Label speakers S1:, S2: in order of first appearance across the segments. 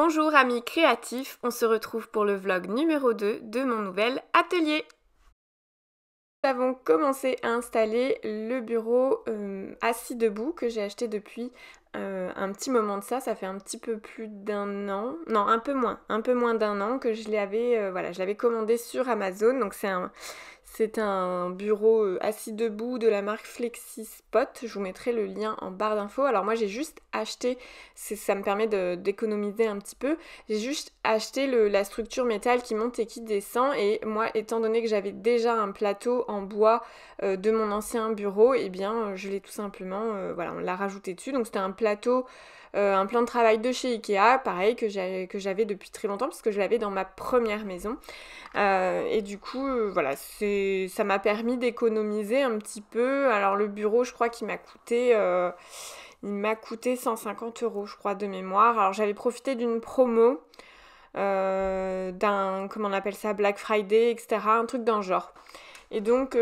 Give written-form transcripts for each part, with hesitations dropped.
S1: Bonjour amis créatifs, on se retrouve pour le vlog numéro 2 de mon nouvel atelier. Nous avons commencé à installer le bureau assis debout que j'ai acheté depuis un petit moment de ça fait un petit peu plus d'un an, non un peu moins d'un an que je l'avais commandé sur Amazon, donc c'est un bureau assis debout de la marque FlexiSpot, je vous mettrai le lien en barre d'infos. Alors moi j'ai juste acheté, ça me permet d'économiser un petit peu, j'ai juste acheté la structure métal qui monte et qui descend, et moi étant donné que j'avais déjà un plateau en bois de mon ancien bureau, et bien je l'ai tout simplement, on l'a rajouté dessus, donc c'était un plateau, un plan de travail de chez Ikea, pareil que j'avais depuis très longtemps parce que je l'avais dans ma première maison. Et du coup, ça m'a permis d'économiser un petit peu. Alors le bureau, je crois qu'il m'a coûté 150 €, je crois, de mémoire. Alors j'avais profité d'une promo, comment on appelle ça, Black Friday, etc. Un truc dans le genre. Et donc...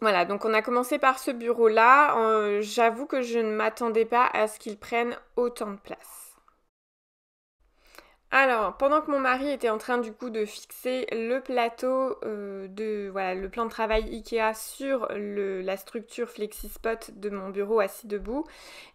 S1: voilà, donc on a commencé par ce bureau-là. J'avoue que je ne m'attendais pas à ce qu'il prenne autant de place. Alors, pendant que mon mari était en train du coup de fixer le plateau le plan de travail Ikea sur la structure FlexiSpot de mon bureau assis debout,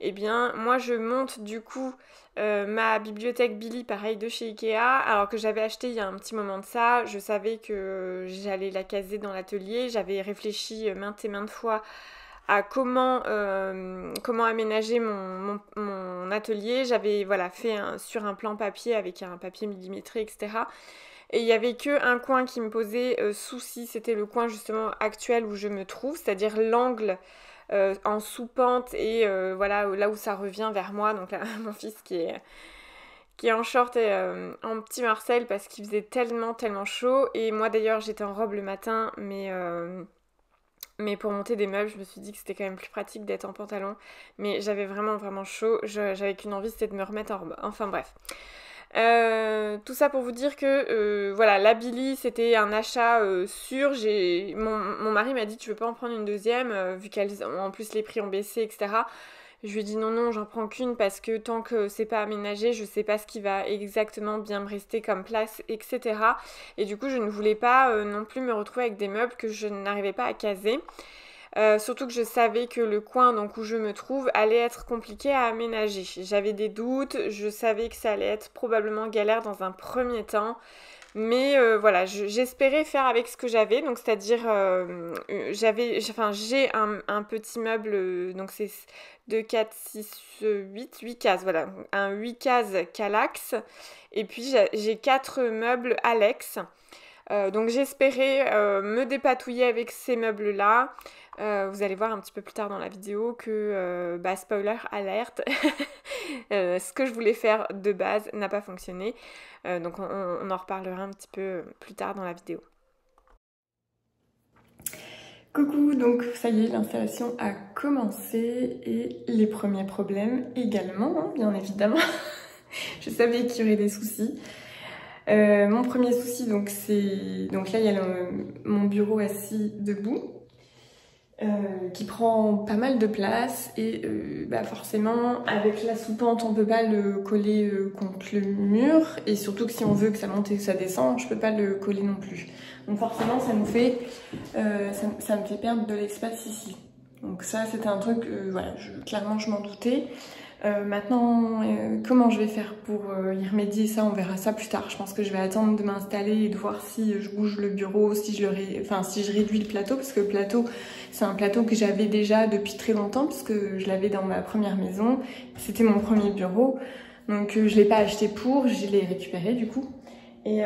S1: eh bien moi je monte du coup ma bibliothèque Billy, pareil, de chez Ikea, alors que j'avais acheté il y a un petit moment de ça. Je savais que j'allais la caser dans l'atelier, j'avais réfléchi maintes et maintes fois à comment aménager mon atelier. J'avais fait sur un plan papier avec un papier millimétré, etc. Et il n'y avait qu'un coin qui me posait souci, c'était le coin justement actuel où je me trouve, c'est-à-dire l'angle en sous-pente et là où ça revient vers moi. Donc là, mon fils qui est en short et en petit Marcel parce qu'il faisait tellement chaud. Et moi d'ailleurs j'étais en robe le matin, mais pour monter des meubles, je me suis dit que c'était quand même plus pratique d'être en pantalon. Mais j'avais vraiment chaud. J'avais qu'une envie, c'était de me remettre en robe. Enfin bref. Tout ça pour vous dire que la Billy, c'était un achat sûr. Mon mari m'a dit tu veux pas en prendre une deuxième vu qu'en plus les prix ont baissé, etc. Je lui ai dit non, j'en prends qu'une parce que tant que c'est pas aménagé, je sais pas ce qui va exactement bien me rester comme place, etc. Et du coup, je ne voulais pas non plus me retrouver avec des meubles que je n'arrivais pas à caser. Surtout que je savais que le coin donc, où je me trouve allait être compliqué à aménager. J'avais des doutes, je savais que ça allait être probablement galère dans un premier temps. Mais j'espérais faire avec ce que j'avais, donc c'est-à-dire j'ai un petit meuble, donc c'est 2, 4, 6, 8 cases, voilà, un 8 cases Kallax, et puis j'ai 4 meubles Alex. Donc j'espérais me dépatouiller avec ces meubles-là. Vous allez voir un petit peu plus tard dans la vidéo que, spoiler alerte, ce que je voulais faire de base n'a pas fonctionné. Donc on en reparlera un petit peu plus tard dans la vidéo. Coucou, donc ça y est, l'installation a commencé et les premiers problèmes également, hein, bien évidemment. Je savais qu'il y aurait des soucis. Mon premier souci, donc là il y a mon bureau assis debout qui prend pas mal de place et forcément avec la sous-pente on peut pas le coller contre le mur, et surtout que si on veut que ça monte et que ça descend, je peux pas le coller non plus. Donc forcément ça me fait perdre de l'espace ici. Donc ça c'était un truc, clairement je m'en doutais. Maintenant, comment je vais faire pour y remédier, ça on verra ça plus tard. Je pense que je vais attendre de m'installer et de voir si je bouge le bureau, si je réduis le plateau, parce que le plateau c'est un plateau que j'avais déjà depuis très longtemps puisque je l'avais dans ma première maison. C'était mon premier bureau, donc je l'ai pas acheté je l'ai récupéré du coup. Et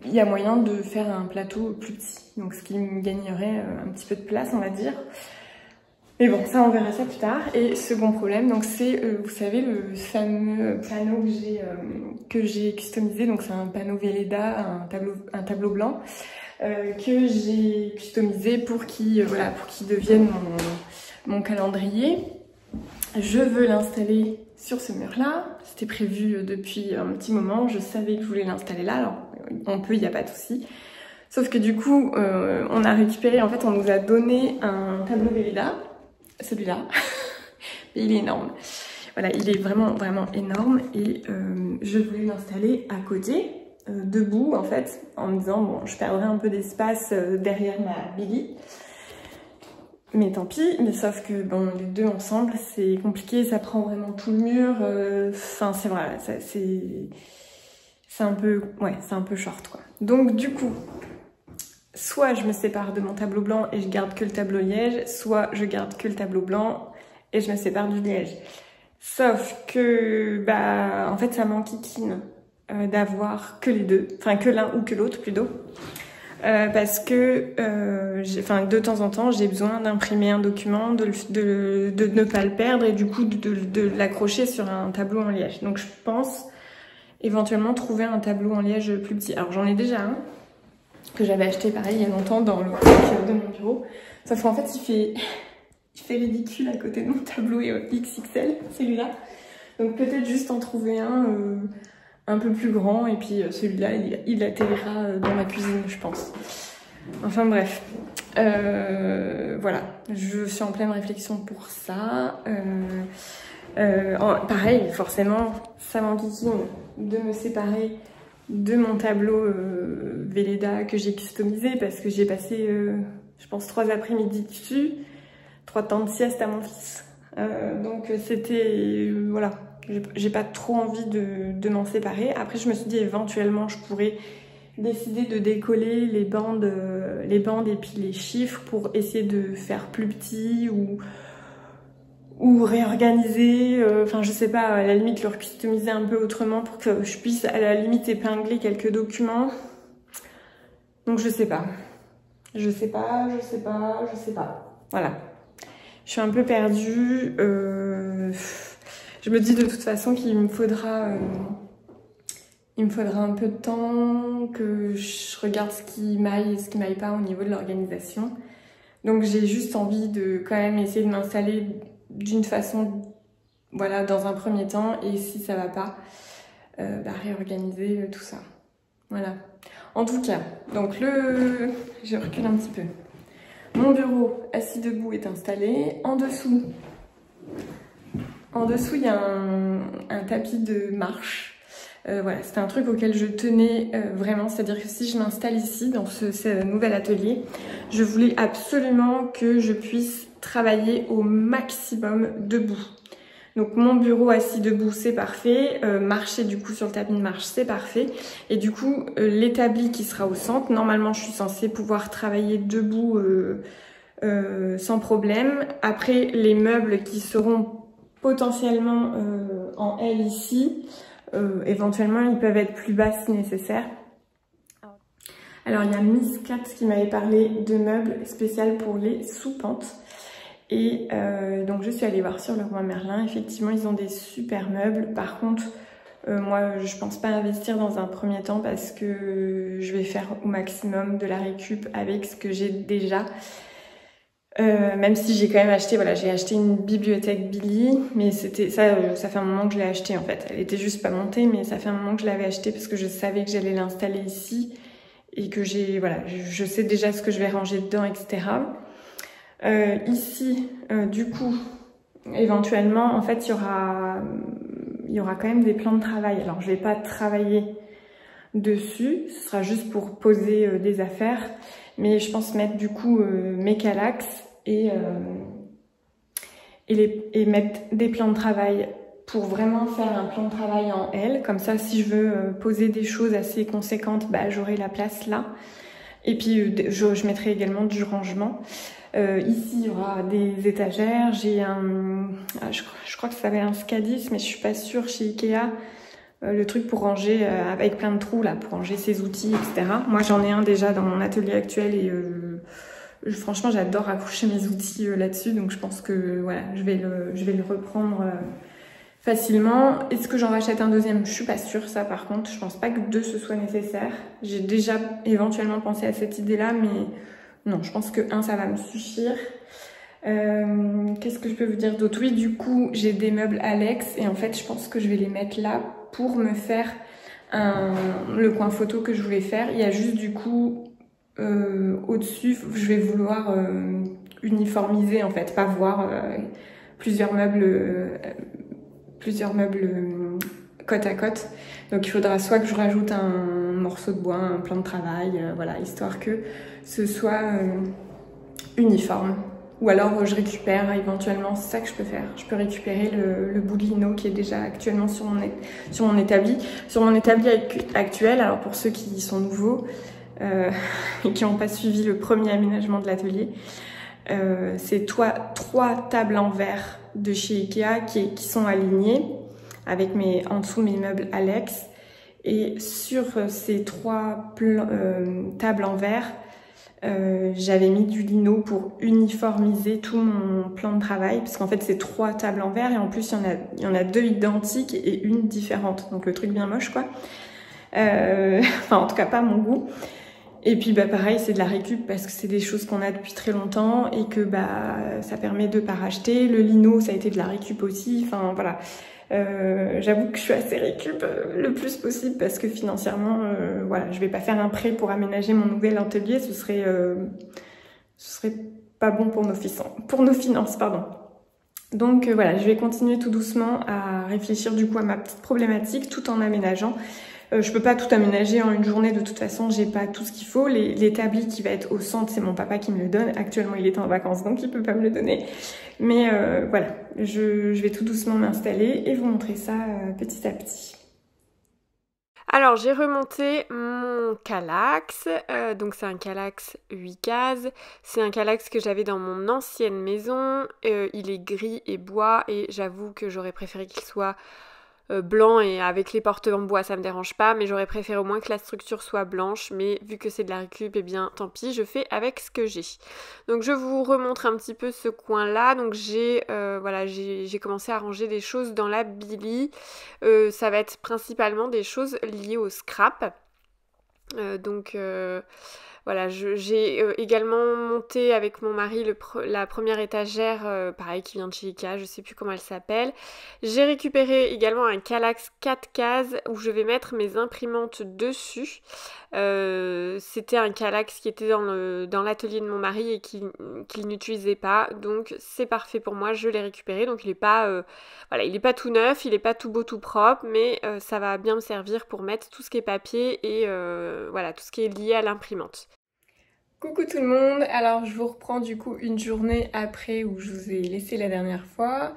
S1: il y a moyen de faire un plateau plus petit, donc ce qui me gagnerait un petit peu de place on va dire. Mais bon, ça on verra ça plus tard. Et second problème, donc c'est, vous savez, le fameux panneau que j'ai customisé. Donc c'est un panneau Velleda, un tableau blanc que j'ai customisé pour qu'il devienne mon calendrier. Je veux l'installer sur ce mur-là. C'était prévu depuis un petit moment. Je savais que je voulais l'installer là. Alors on peut, il n'y a pas de souci. Sauf que du coup, on a récupéré, en fait, on nous a donné un tableau Velleda. Celui-là, il est énorme. Voilà, il est vraiment vraiment énorme et je voulais l'installer à côté, debout en fait, en me disant bon, je perdrai un peu d'espace derrière ma Billy. Mais tant pis, mais sauf que bon, les deux ensemble, c'est compliqué, ça prend vraiment tout le mur. Enfin, c'est vrai, c'est un peu, ouais, c'est un peu short quoi. Donc du coup, soit je me sépare de mon tableau blanc et je garde que le tableau liège, soit je garde que le tableau blanc et je me sépare du liège. Sauf que, bah, en fait, ça m'enquiquine d'avoir que les deux, enfin que l'un ou que l'autre plutôt. Parce que de temps en temps j'ai besoin d'imprimer un document, de ne pas le perdre et du coup de l'accrocher sur un tableau en liège. Donc je pense éventuellement trouver un tableau en liège plus petit. Alors j'en ai déjà un que j'avais acheté pareil il y a longtemps dans le coin de mon bureau. Sauf qu'en fait il fait ridicule à côté de mon tableau XXL, celui-là. Donc peut-être juste en trouver un peu plus grand et puis celui-là il atterrira dans ma cuisine je pense. Enfin bref, voilà, je suis en pleine réflexion pour ça. Pareil, forcément ça m'enquiquine de me séparer de mon tableau Velleda que j'ai customisé parce que j'ai passé je pense 3 après-midi dessus, 3 temps de sieste à mon fils. Donc c'était voilà. J'ai pas trop envie de m'en séparer. Après, je me suis dit éventuellement, je pourrais décider de décoller les bandes et puis les chiffres pour essayer de faire plus petit ou réorganiser. Enfin, je sais pas, à la limite, le customiser un peu autrement pour que je puisse à la limite épingler quelques documents. Donc, je sais pas. Je sais pas. Voilà. Je suis un peu perdue. Je me dis de toute façon qu'il me faudra un peu de temps, que je regarde ce qui m'aille et ce qui m'aille pas au niveau de l'organisation. Donc j'ai juste envie de quand même essayer de m'installer d'une façon, voilà, dans un premier temps, et si ça va pas, réorganiser tout ça. Voilà. En tout cas, donc je recule un petit peu. Mon bureau assis debout est installé. En dessous, il y a un tapis de marche. Voilà, c'était un truc auquel je tenais vraiment. C'est-à-dire que si je m'installe ici, dans ce nouvel atelier, je voulais absolument que je puisse travailler au maximum debout. Donc mon bureau assis debout, c'est parfait. Marcher du coup sur le tapis de marche, c'est parfait. Et du coup, l'établi qui sera au centre, normalement je suis censée pouvoir travailler debout sans problème. Après, les meubles qui seront potentiellement en L ici, éventuellement ils peuvent être plus bas si nécessaire. Alors il y a Miss Cat qui m'avait parlé de meubles spéciaux pour les sous-pentes. Et donc je suis allée voir sur Leroy Merlin, effectivement ils ont des super meubles. Par contre moi je pense pas investir dans un premier temps parce que je vais faire au maximum de la récup avec ce que j'ai déjà. Même si j'ai quand même acheté, voilà, j'ai acheté une bibliothèque Billy, mais c'était ça fait un moment que je l'ai acheté en fait. Elle était juste pas montée, mais ça fait un moment que je l'avais acheté parce que je savais que j'allais l'installer ici et que voilà, je sais déjà ce que je vais ranger dedans, etc. Ici, du coup, éventuellement, en fait, il y aura quand même des plans de travail. Alors, je vais pas travailler dessus, ce sera juste pour poser des affaires, mais je pense mettre du coup mes calax et mettre des plans de travail pour vraiment faire un plan de travail en L. Comme ça, si je veux poser des choses assez conséquentes, bah, j'aurai la place là. Et puis, je mettrai également du rangement. Ici, il y aura des étagères. J'ai je crois que ça s'appelle un Scadis, mais je suis pas sûre, chez Ikea. Le truc pour ranger avec plein de trous là, pour ranger ses outils, etc. Moi, j'en ai un déjà dans mon atelier actuel et franchement, j'adore accrocher mes outils là-dessus. Donc, je pense que voilà, je vais le reprendre facilement. Est-ce que j'en rachète un deuxième? Je suis pas sûre, ça par contre. Je pense pas que 2 ce soit nécessaire. J'ai déjà éventuellement pensé à cette idée-là, mais non, je pense que 1 ça va me suffire. Qu'est-ce que je peux vous dire d'autre? Oui, du coup, j'ai des meubles Alex et en fait, je pense que je vais les mettre là pour me faire le coin photo que je voulais faire. Il y a juste du coup au-dessus, je vais vouloir uniformiser en fait, pas voir plusieurs meubles plusieurs meubles côte à côte. Donc il faudra soit que je rajoute un morceau de bois, un plan de travail, voilà, histoire que ce soit uniforme. Ou alors je récupère éventuellement, c'est ça que je peux faire. Je peux récupérer le bout de lino qui est déjà actuellement sur mon établi. Sur mon établi actuel, alors pour ceux qui sont nouveaux et qui n'ont pas suivi le premier aménagement de l'atelier, c'est 3 tables en verre de chez Ikea qui sont alignées avec en dessous mes meubles Alex. Et sur ces 3 tables en verre, j'avais mis du lino pour uniformiser tout mon plan de travail, parce qu'en fait c'est 3 tables en verre et en plus il y en a 2 identiques et une différente, donc le truc bien moche quoi. Enfin en tout cas pas à mon goût. Et puis bah pareil, c'est de la récup parce que c'est des choses qu'on a depuis très longtemps et que bah ça permet de pas racheter. Le lino, ça a été de la récup aussi. Enfin voilà. J'avoue que je suis assez récup le plus possible parce que financièrement, voilà, je vais pas faire un prêt pour aménager mon nouvel atelier. Ce serait pas bon pour nos finances, pardon. Donc voilà, je vais continuer tout doucement à réfléchir du coup à ma petite problématique tout en aménageant. Je peux pas tout aménager en une journée, de toute façon j'ai pas tout ce qu'il faut. L'établi qui va être au centre, c'est mon papa qui me le donne. Actuellement il est en vacances donc il peut pas me le donner. Mais voilà, je vais tout doucement m'installer et vous montrer ça petit à petit. Alors j'ai remonté mon Kallax, donc c'est un Kallax 8 cases, c'est un Kallax que j'avais dans mon ancienne maison, il est gris et bois et j'avoue que j'aurais préféré qu'il soit blanc et avec les portes en bois ça me dérange pas, mais j'aurais préféré au moins que la structure soit blanche, mais vu que c'est de la récup, et bien tant pis, je fais avec ce que j'ai. Donc je vous remontre un petit peu ce coin là. Donc voilà, j'ai commencé à ranger des choses dans la Billy, ça va être principalement des choses liées au scrap. Voilà, j'ai également monté avec mon mari la première étagère, pareil, qui vient de chez Ikea, je sais plus comment elle s'appelle. J'ai récupéré également un Kallax 4 cases où je vais mettre mes imprimantes dessus. C'était un Kallax qui était dans l'atelier de mon mari et qu'il n'utilisait pas, donc c'est parfait pour moi, je l'ai récupéré. Donc il est pas, voilà, il est pas tout neuf, il est pas tout beau tout propre, mais ça va bien me servir pour mettre tout ce qui est papier et voilà, tout ce qui est lié à l'imprimante. Coucou tout le monde, alors je vous reprends du coup une journée après où je vous ai laissé la dernière fois.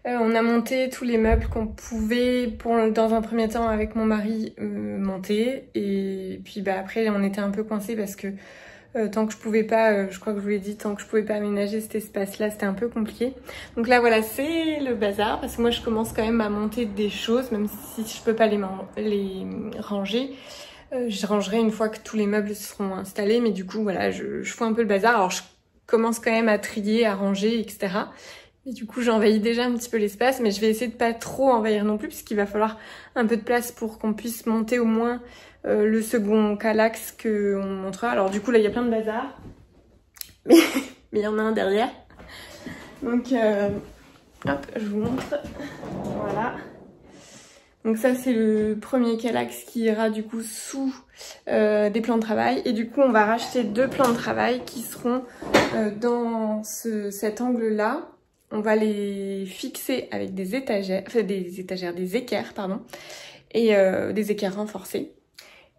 S1: On a monté tous les meubles qu'on pouvait dans un premier temps avec mon mari monter, et puis bah après on était un peu coincés parce que tant que je pouvais pas, je crois que je vous l'ai dit, tant que je pouvais pas aménager cet espace là c'était un peu compliqué. Donc là voilà, c'est le bazar parce que moi je commence quand même à monter des choses même si je peux pas les ranger. Je rangerai une fois que tous les meubles seront installés, mais du coup voilà, je fais un peu le bazar. Alors je commence quand même à trier, à ranger, etc. Et du coup j'envahis déjà un petit peu l'espace, mais je vais essayer de pas trop envahir non plus, puisqu'il va falloir un peu de place pour qu'on puisse monter au moins le second Kallax qu'on montrera. Alors du coup là il y a plein de bazar, mais il y en a un derrière. Donc hop, je vous montre. Voilà. Donc ça c'est le premier Kallax qui ira du coup sous des plans de travail. Et du coup on va racheter 2 plans de travail qui seront dans cet angle là. On va les fixer avec des étagères, enfin des équerres pardon, et des équerres renforcés.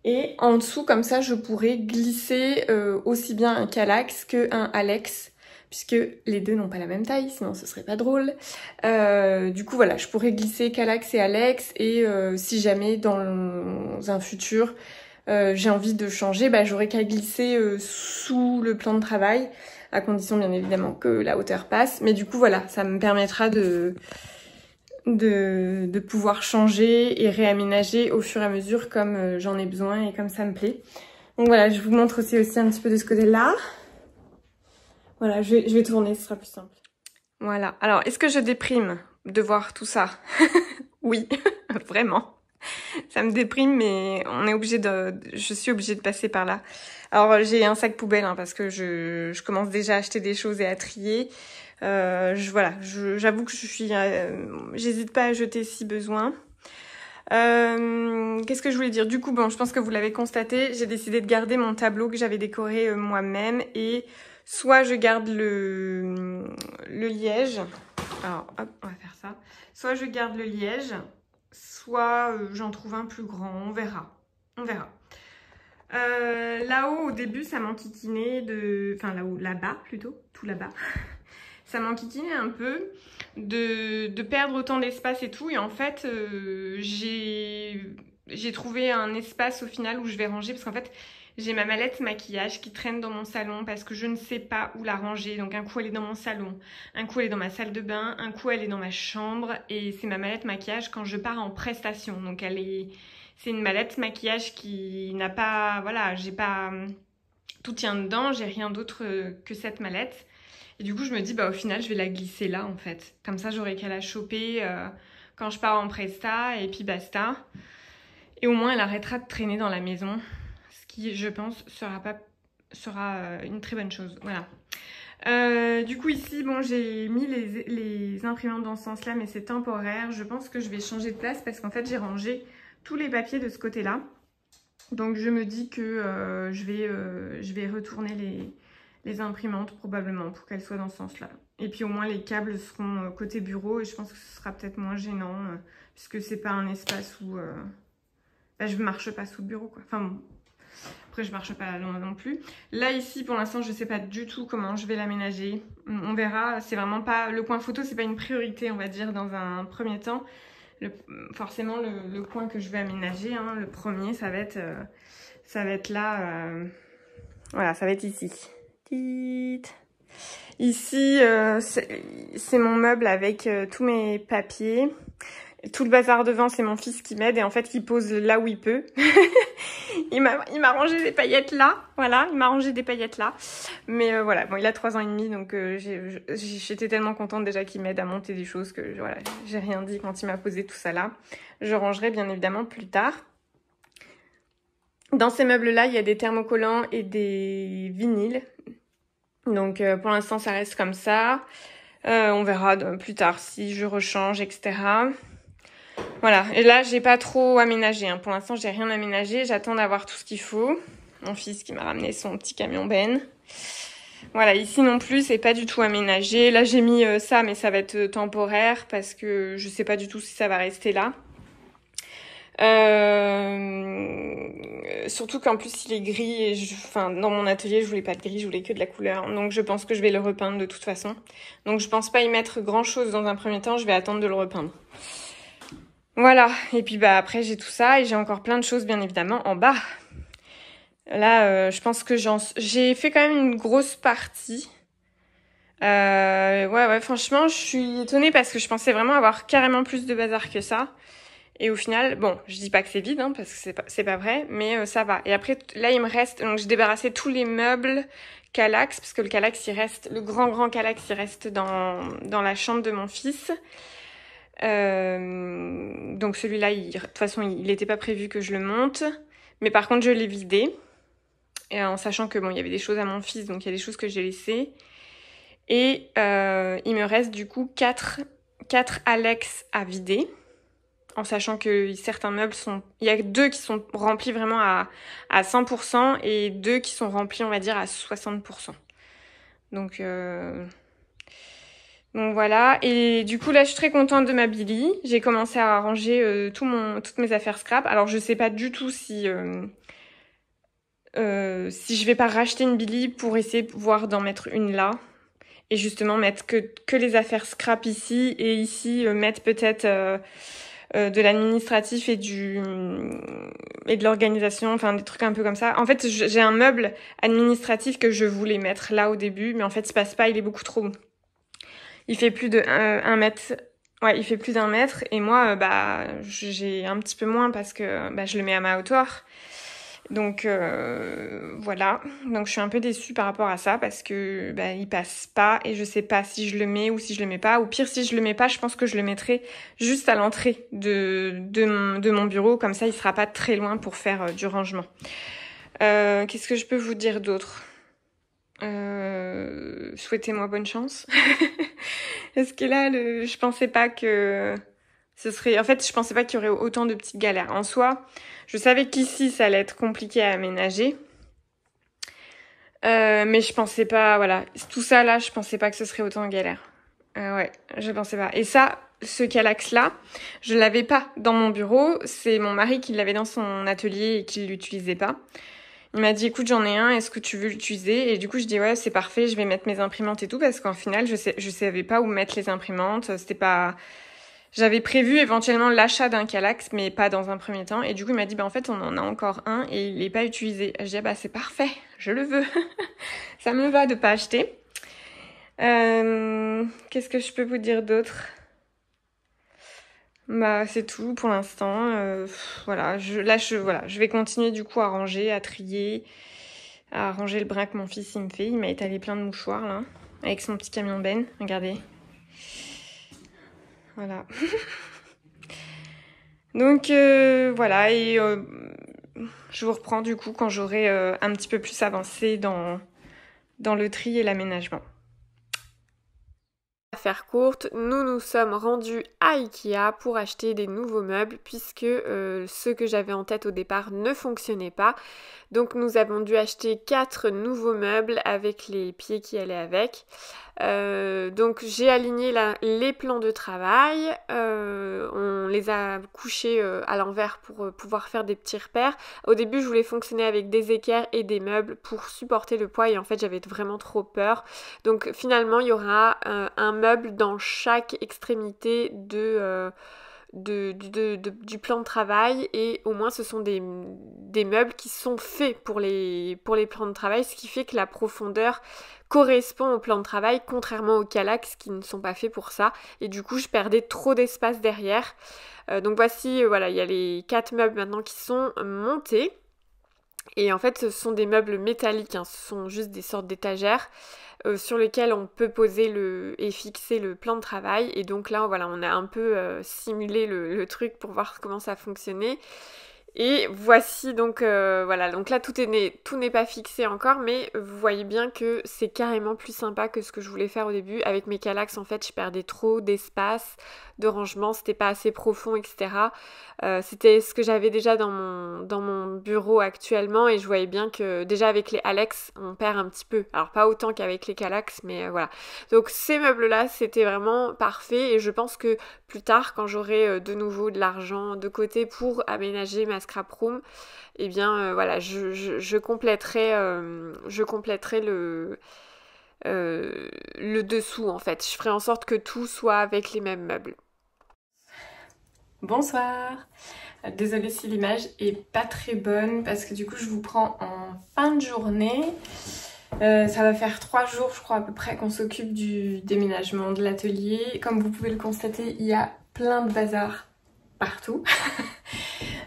S1: Et en dessous comme ça je pourrais glisser aussi bien un Kallax qu'un Alex, puisque les deux n'ont pas la même taille, sinon ce serait pas drôle. Du coup voilà, je pourrais glisser Kallax et Alex, et si jamais dans un futur j'ai envie de changer, bah, j'aurais qu'à glisser sous le plan de travail, à condition bien évidemment que la hauteur passe. Mais du coup voilà, ça me permettra de pouvoir changer et réaménager au fur et à mesure comme j'en ai besoin et comme ça me plaît. Donc voilà, je vous montre aussi un petit peu de ce côté-là. Voilà, je vais tourner, ce sera plus simple. Voilà, alors est-ce que je déprime de voir tout ça? Oui, vraiment. Ça me déprime, mais je suis obligée de passer par là. Alors j'ai un sac poubelle hein, parce que je commence déjà à acheter des choses et à trier. Voilà, j'avoue que j'hésite pas à jeter si besoin. Qu'est-ce que je voulais dire? Du coup, bon, je pense que vous l'avez constaté, j'ai décidé de garder mon tableau que j'avais décoré moi-même, et soit je garde le liège. Alors, hop, on va faire ça. Soit je garde le liège, soit j'en trouve un plus grand. On verra. On verra. Là-haut, au début, ça m'enquiquinait de... Enfin, là-haut, là-bas, plutôt. Tout là-bas. Ça m'enquiquinait un peu de perdre autant d'espace et tout. Et en fait, j'ai trouvé un espace au final où je vais ranger. Parce qu'en fait, j'ai ma mallette maquillage qui traîne dans mon salon parce que je ne sais pas où la ranger. Donc un coup, elle est dans mon salon. Un coup, elle est dans ma salle de bain. Un coup, elle est dans ma chambre. Et c'est ma mallette maquillage quand je pars en prestation. Donc elle est... C'est une mallette maquillage qui n'a pas... Voilà, j'ai pas... Tout tient dedans, j'ai rien d'autre que cette mallette. Et du coup, je me dis, bah au final, je vais la glisser là, en fait. Comme ça, j'aurai qu'à la choper quand je pars en presta, et puis basta. Et au moins, elle arrêtera de traîner dans la maison. Ce qui, je pense, sera une très bonne chose. Voilà. Du coup ici, bon, j'ai mis les imprimantes dans ce sens-là, mais c'est temporaire. Je pense que je vais changer de place parce qu'en fait, j'ai rangé tous les papiers de ce côté-là. Donc je me dis que je vais retourner les imprimantes probablement pour qu'elles soient dans ce sens-là. Et puis au moins les câbles seront côté bureau et je pense que ce sera peut-être moins gênant puisque c'est pas un espace où je marche pas sous le bureau, quoi. Enfin bon. Après, je marche pas loin non plus. Là, ici, pour l'instant, je sais pas du tout comment je vais l'aménager. On verra. C'est vraiment pas... Le coin photo, c'est pas une priorité, on va dire, dans un premier temps. Forcément, le coin que je vais aménager, hein, le premier, ça va être là. Voilà, ça va être ici. Ici, c'est mon meuble avec tous mes papiers. Tout le bazar devant, c'est mon fils qui m'aide et en fait, il pose là où il peut. Il m'a rangé des paillettes là, voilà, il m'a rangé des paillettes là. Mais voilà, bon, il a 3 ans et demi, donc j'étais tellement contente déjà qu'il m'aide à monter des choses que voilà, j'ai rien dit quand il m'a posé tout ça là. Je rangerai bien évidemment plus tard. Dans ces meubles-là, il y a des thermocollants et des vinyles. Donc pour l'instant, ça reste comme ça. On verra plus tard si je rechange, etc. Voilà, et là, j'ai pas trop aménagé. Hein. Pour l'instant, j'ai rien aménagé. J'attends d'avoir tout ce qu'il faut. Mon fils qui m'a ramené son petit camion Ben. Voilà, ici non plus, c'est pas du tout aménagé. Là, j'ai mis ça, mais ça va être temporaire parce que je sais pas du tout si ça va rester là. Surtout qu'en plus, il est gris. Et dans mon atelier, je voulais pas de gris, je voulais que de la couleur. Donc, je pense que je vais le repeindre de toute façon. Donc, je pense pas y mettre grand-chose dans un premier temps. Je vais attendre de le repeindre. Voilà, et puis bah après j'ai tout ça et j'ai encore plein de choses bien évidemment en bas. Là, je pense que j'ai fait quand même une grosse partie. Ouais, franchement, je suis étonnée parce que je pensais vraiment avoir carrément plus de bazar que ça. Et au final, bon, je dis pas que c'est vide, hein, parce que c'est pas vrai, mais ça va. Et après, là, il me reste, donc j'ai débarrassé tous les meubles Kallax, parce que le Kallax, le grand Kallax, il reste dans la chambre de mon fils. Donc celui-là, de toute façon, il n'était pas prévu que je le monte. Mais par contre, je l'ai vidé. Et en sachant que bon, il y avait des choses à mon fils, donc il y a des choses que j'ai laissées. Et il me reste du coup 4 Alex à vider. En sachant que certains meubles il y a 2 qui sont remplis vraiment à 100% et 2 qui sont remplis, on va dire, à 60%. Donc voilà, et du coup là je suis très contente de ma Billy. J'ai commencé à ranger toutes mes affaires scrap. Alors je sais pas du tout si je vais pas racheter une Billy pour essayer de pouvoir d'en mettre une là. Et justement mettre que les affaires scrap ici et ici mettre peut-être de l'administratif et de l'organisation, enfin des trucs un peu comme ça. En fait j'ai un meuble administratif que je voulais mettre là au début, mais en fait il se passe pas, il est beaucoup trop... Il fait plus de 1 mètre. Ouais, il fait plus d'1 mètre. Et moi, j'ai un petit peu moins parce que je le mets à ma hauteur. Donc, voilà. Donc, je suis un peu déçue par rapport à ça parce que il passe pas et je sais pas si je le mets ou si je le mets pas. Ou pire, si je le mets pas, je pense que je le mettrai juste à l'entrée de mon bureau. Comme ça, il sera pas très loin pour faire du rangement. Qu'est-ce que je peux vous dire d'autre ? Souhaitez-moi bonne chance. Parce que là, je pensais pas que ce serait... En fait, je pensais pas qu'il y aurait autant de petites galères. En soi, je savais qu'ici, ça allait être compliqué à aménager. Mais je pensais pas... Voilà. Tout ça, là, je pensais pas que ce serait autant de galère. Ouais, je pensais pas. Et ça, ce Kallax-là, je l'avais pas dans mon bureau. C'est mon mari qui l'avait dans son atelier et qui l'utilisait pas. Il m'a dit, écoute, j'en ai un, est-ce que tu veux l'utiliser? Et du coup, je dis, ouais, c'est parfait, je vais mettre mes imprimantes et tout, parce qu'en final, je savais pas où mettre les imprimantes. C'était pas... J'avais prévu éventuellement l'achat d'un Kallax, mais pas dans un premier temps. Et du coup, il m'a dit, bah en fait, on en a encore un et il est pas utilisé. Je dis, ah, bah c'est parfait, je le veux. Ça me va de pas acheter. Qu'est-ce que je peux vous dire d'autre? Bah c'est tout pour l'instant. Voilà, je vais continuer du coup à ranger, à trier, à ranger le brin que mon fils il me fait. Il m'a étalé plein de mouchoirs là, avec son petit camion ben. Regardez. Voilà. Donc voilà, et je vous reprends du coup quand j'aurai un petit peu plus avancé dans le tri et l'aménagement. À faire courte, nous nous sommes rendus à Ikea pour acheter des nouveaux meubles puisque ceux que j'avais en tête au départ ne fonctionnaient pas. Donc nous avons dû acheter 4 nouveaux meubles avec les pieds qui allaient avec. Donc j'ai aligné les plans de travail, on les a couchés à l'envers pour pouvoir faire des petits repères. Au début je voulais fonctionner avec des équerres et des meubles pour supporter le poids et en fait j'avais vraiment trop peur. Donc finalement il y aura un meuble dans chaque extrémité du plan de travail et au moins ce sont des meubles qui sont faits pour les plans de travail, ce qui fait que la profondeur correspond au plan de travail, contrairement aux Kallax qui ne sont pas faits pour ça et du coup je perdais trop d'espace derrière. Donc voici, voilà, il y a les 4 meubles maintenant qui sont montés et en fait ce sont des meubles métalliques, hein, ce sont juste des sortes d'étagères sur lesquels on peut poser et fixer le plan de travail. Et donc là, voilà, on a un peu simulé le truc pour voir comment ça fonctionnait. Et voici donc, voilà, donc là tout n'est pas fixé encore, mais vous voyez bien que c'est carrément plus sympa que ce que je voulais faire au début. Avec mes Kallax, en fait, je perdais trop d'espace, de rangement, c'était pas assez profond, etc. C'était ce que j'avais déjà dans mon bureau actuellement, et je voyais bien que déjà avec les Alex, on perd un petit peu. Alors pas autant qu'avec les Kallax, mais voilà. Donc ces meubles-là, c'était vraiment parfait, et je pense que plus tard, quand j'aurai de nouveau de l'argent de côté pour aménager ma scrap room, eh bien voilà, je compléterai le dessous en fait. Je ferai en sorte que tout soit avec les mêmes meubles. Bonsoir. Désolée si l'image est pas très bonne parce que du coup je vous prends en fin de journée. Ça va faire 3 jours je crois à peu près qu'on s'occupe du déménagement de l'atelier. Comme vous pouvez le constater, il y a plein de bazar partout.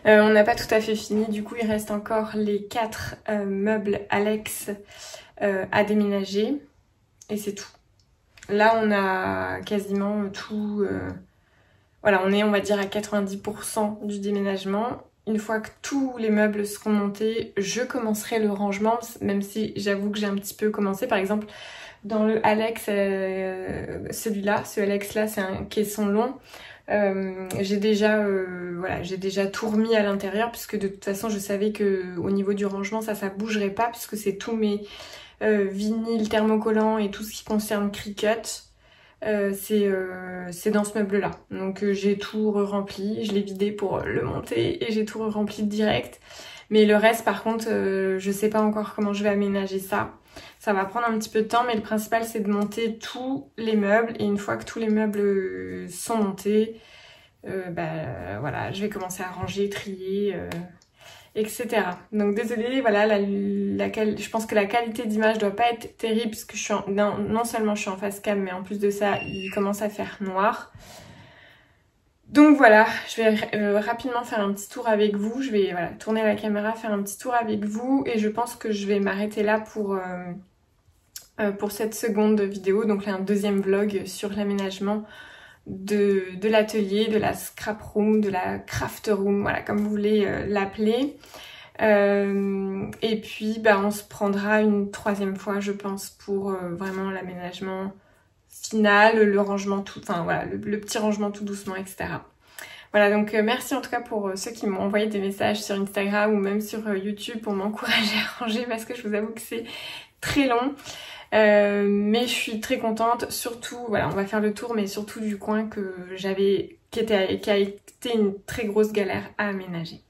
S1: On n'a pas tout à fait fini, du coup il reste encore les 4 meubles Alex à déménager et c'est tout. Là on a quasiment tout... Voilà, on va dire à 90% du déménagement. Une fois que tous les meubles seront montés, je commencerai le rangement, même si j'avoue que j'ai un petit peu commencé. Par exemple, dans le Alex, celui-là, ce Alex-là, c'est un caisson long. J'ai déjà tout remis à l'intérieur puisque de toute façon, je savais que au niveau du rangement, ça bougerait pas puisque c'est tous mes vinyles thermocollants et tout ce qui concerne Cricut. C'est dans ce meuble là, donc j'ai tout rempli, je l'ai vidé pour le monter et j'ai tout rempli direct, mais le reste par contre je sais pas encore comment je vais aménager ça va prendre un petit peu de temps, mais le principal c'est de monter tous les meubles et une fois que tous les meubles sont montés, voilà, je vais commencer à ranger, trier, etc. Donc désolée, voilà, je pense que la qualité d'image doit pas être terrible parce que non seulement je suis en face cam, mais en plus de ça, il commence à faire noir. Donc voilà, je vais rapidement faire un petit tour avec vous. Je vais tourner la caméra, faire un petit tour avec vous et je pense que je vais m'arrêter là pour cette seconde vidéo. Donc là, un deuxième vlog sur l'aménagement de l'atelier, de la scrap room, de la craft room, voilà, comme vous voulez l'appeler. Et puis on se prendra une 3e fois je pense pour vraiment l'aménagement final, le rangement tout, enfin voilà, le petit rangement tout doucement, etc. Voilà, donc merci en tout cas pour ceux qui m'ont envoyé des messages sur Instagram ou même sur YouTube pour m'encourager à ranger parce que je vous avoue que c'est très long. Mais je suis très contente, surtout, voilà, on va faire le tour, mais surtout du coin que j'avais, qui a été une très grosse galère à aménager.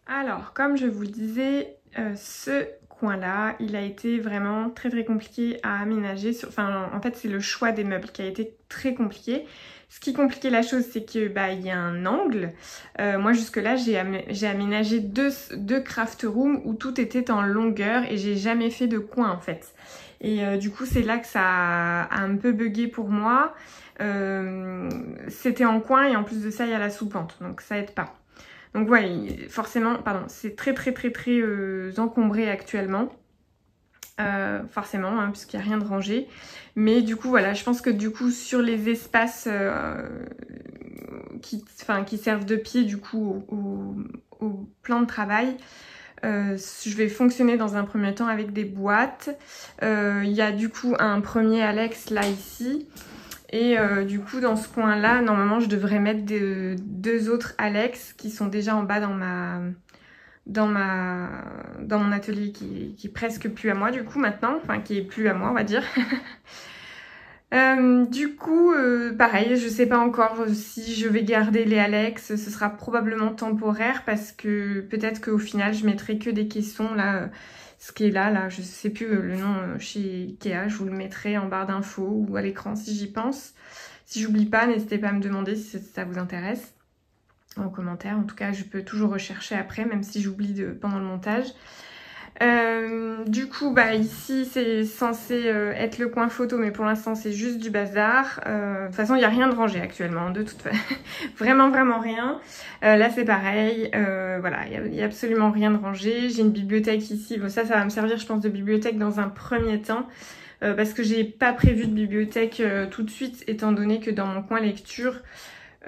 S1: Alors, comme je vous le disais, ce coin-là, il a été vraiment très très compliqué à aménager. Enfin, en fait, c'est le choix des meubles qui a été très compliqué. Ce qui compliquait la chose, c'est que il y a un angle. Moi, jusque-là, j'ai aménagé deux craft rooms où tout était en longueur et j'ai jamais fait de coin en fait. Et du coup, c'est là que ça a un peu bugué pour moi. C'était en coin et en plus de ça, il y a la sous-pente, donc ça aide pas. Donc ouais, forcément, pardon, c'est très encombré actuellement. Forcément, hein, puisqu'il n'y a rien de rangé. Mais du coup, voilà, je pense que du coup, sur les espaces qui servent de pied, du coup, au plan de travail, je vais fonctionner dans un premier temps avec des boîtes. Il y a du coup un premier Alex là, ici. Et du coup, dans ce coin-là, normalement, je devrais mettre deux autres Alex qui sont déjà en bas dans mon atelier qui est presque plus à moi du coup maintenant, enfin qui est plus à moi on va dire. Du coup, pareil, je sais pas encore si je vais garder les Alex, ce sera probablement temporaire parce que peut-être qu'au final je mettrai que des caissons là, ce qui est là, je sais plus le nom chez Ikea, je vous le mettrai en barre d'infos ou à l'écran si j'y pense. Si j'oublie pas, n'hésitez pas à me demander si ça vous intéresse en commentaire. En tout cas, je peux toujours rechercher après, même si j'oublie pendant le montage. Du coup, ici, c'est censé être le coin photo, mais pour l'instant, c'est juste du bazar. De toute façon, il n'y a rien de rangé actuellement, de toute façon. Vraiment rien. Là, c'est pareil. Voilà, il y a absolument rien de rangé. J'ai une bibliothèque ici. Bon, ça va me servir, je pense, de bibliothèque dans un premier temps. Parce que j'ai pas prévu de bibliothèque tout de suite, étant donné que dans mon coin lecture,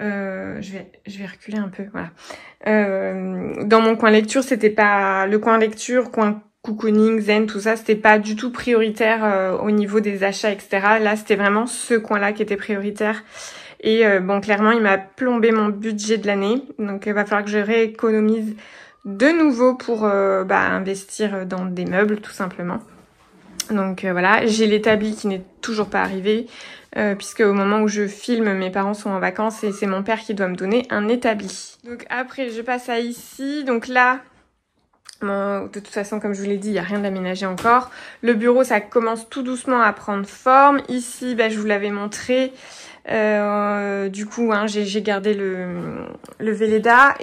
S1: je vais reculer un peu, voilà. Dans mon coin lecture, c'était pas le coin lecture, coin cocooning, zen, tout ça, c'était pas du tout prioritaire au niveau des achats, etc. Là, c'était vraiment ce coin-là qui était prioritaire. Et bon, clairement, il m'a plombé mon budget de l'année. Donc, il va falloir que je rééconomise de nouveau pour investir dans des meubles, tout simplement. Donc voilà, j'ai l'établi qui n'est toujours pas arrivé, puisque au moment où je filme, mes parents sont en vacances et c'est mon père qui doit me donner un établi. Donc après, je passe à ici. Donc là, de toute façon, comme je vous l'ai dit, il n'y a rien d'aménagé encore. Le bureau, ça commence tout doucement à prendre forme. Ici, je vous l'avais montré. Du coup, hein, j'ai gardé le Velleda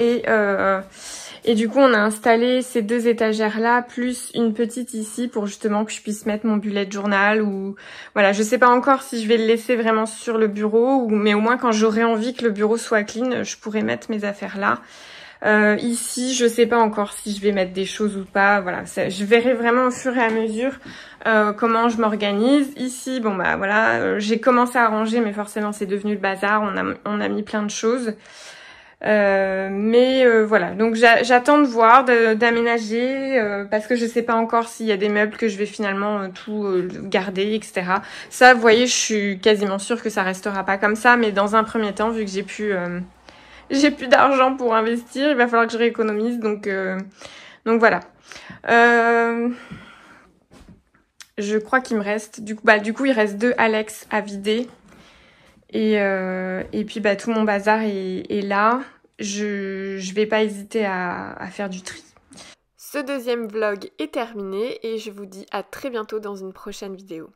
S1: et du coup, on a installé ces deux étagères-là, plus une petite ici pour justement que je puisse mettre mon bullet journal ou... Voilà, je sais pas encore si je vais le laisser vraiment sur le bureau, mais au moins quand j'aurai envie que le bureau soit clean, je pourrai mettre mes affaires là. Ici, je sais pas encore si je vais mettre des choses ou pas. Voilà, je verrai vraiment au fur et à mesure comment je m'organise. Ici, bon voilà, j'ai commencé à ranger, mais forcément c'est devenu le bazar. On a mis plein de choses. Voilà, donc j'attends de voir, d'aménager, parce que je sais pas encore s'il y a des meubles que je vais finalement tout garder, etc. Ça, vous voyez, je suis quasiment sûre que ça restera pas comme ça, mais dans un premier temps, vu que j'ai plus d'argent pour investir, il va falloir que je rééconomise, donc voilà. Je crois qu'il me reste, du coup, il reste 2 Alex à vider. Et puis tout mon bazar est là. Je vais pas hésiter à faire du tri. Ce deuxième vlog est terminé et je vous dis à très bientôt dans une prochaine vidéo.